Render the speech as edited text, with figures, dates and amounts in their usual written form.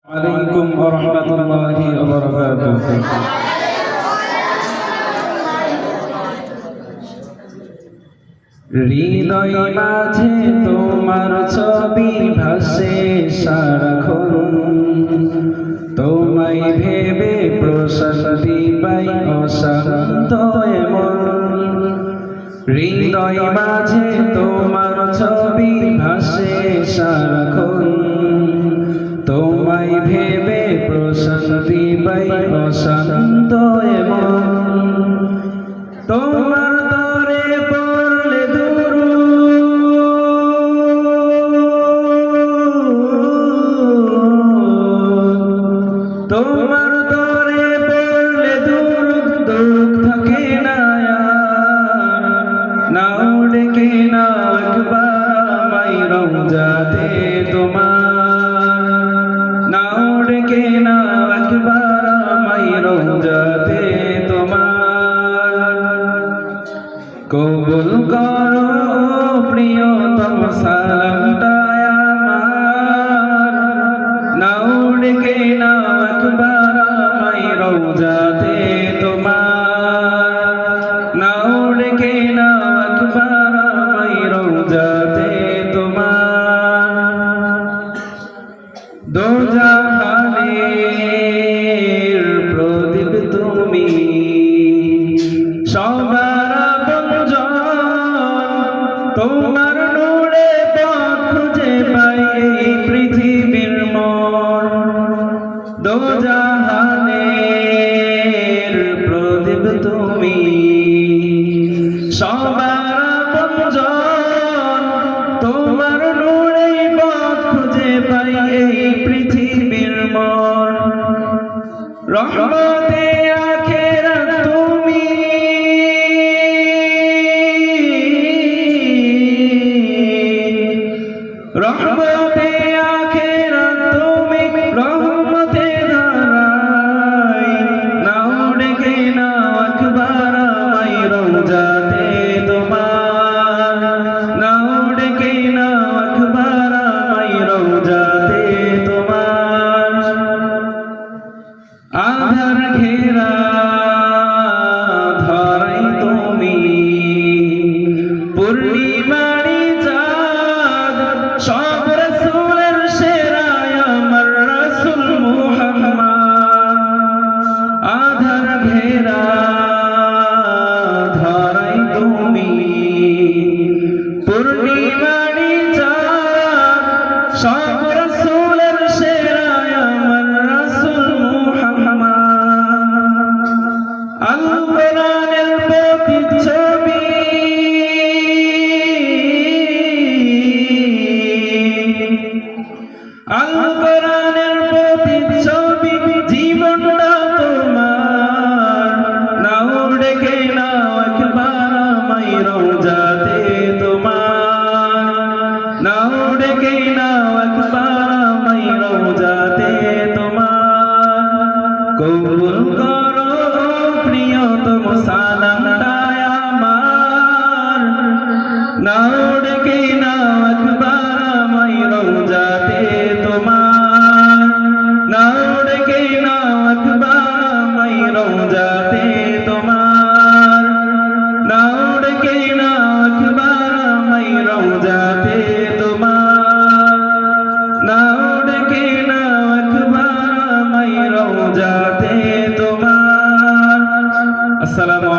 আলাইকুম ওয়া রাহমাতুল্লাহি ওয়া বারাকাতুহু। হৃদয় মাঝে তোমার ছবি ভাসে সারাক্ষণ, তোমায় ভেবে প্রশান্তি পাই অশান্ত মন। হৃদয় মাঝে তোমার ছবি ভাসে সারাক্ষণ, তোমায় ভেবে প্রশান্তি পাই অশান্ত মন। তোমার দরে পড়লে তোমার দরে পড়লে দুঃখ থাকে না, নাও ডেকে নাও একবার আমায় রওজাতে তোমার, নাও ডেকে নাও একবার আমায় রওজাতে তোমার। কবুল করো প্রিয়তম সালামটা আমার, নাও ডেকে নাও একবার আমায় রওজাতে তোমার, নাও ডেকে নাও একবার আমায় রওজাতে তোমার। দোজাহানের প্রদীপ তুমি, সবার আপনজন, তোমার নূরে পথ খুঁজে পাই এই পৃথিবীর মোর। দোজাহানের প্রদীপ তুমি, সবার আপনজন, তোমার নূরে পথ খুঁজে পাই এই পৃথিবীর মোর। রহমতে আখিরাত তুমি, রহমতে আখিরাত তুমি, রহমতে ধারাই, নাও ডেকে নাও একবার আমায় রওজাতে তোমার, নাও ডেকে নাও একবার আমায় রওজাতে তোমার। আধার ঘেরা ধরাই তুমি, পূর্ণিমারি চাঁদ, সব রাসূলের সেরা আমার রাসূল মুহাম্মদ। আধার ঘেরা ধরাই তুমি, পূর্ণিমারি চাঁদ, সব রাসূলের সেরা আমার রাসূল মুহাম্মদ। আল কোরআনের প্রতিচ্ছবি, আল কোরআনের প্রতিচ্ছবি, জীবনটা তোমার, নাও ডেকে নাও একবার আমায় রওজাতে তোমার, নাও ডেকে নাও একবার আমায় রওজাতে তোমার। কবুল করো প্রিয়তম সালামটা আমার, নাও ডেকে নাও একবার আমায় রওজাতে তোমার, নাও ডেকে নাও একবার আমায় রওজাতে তোমার, নাও ডেকে নাও একবার আমায় রওজাতে তোমার, নাও ডেকে নাও একবার আমায় রওজাতে তোমার। আসসালামু আলাইকুম।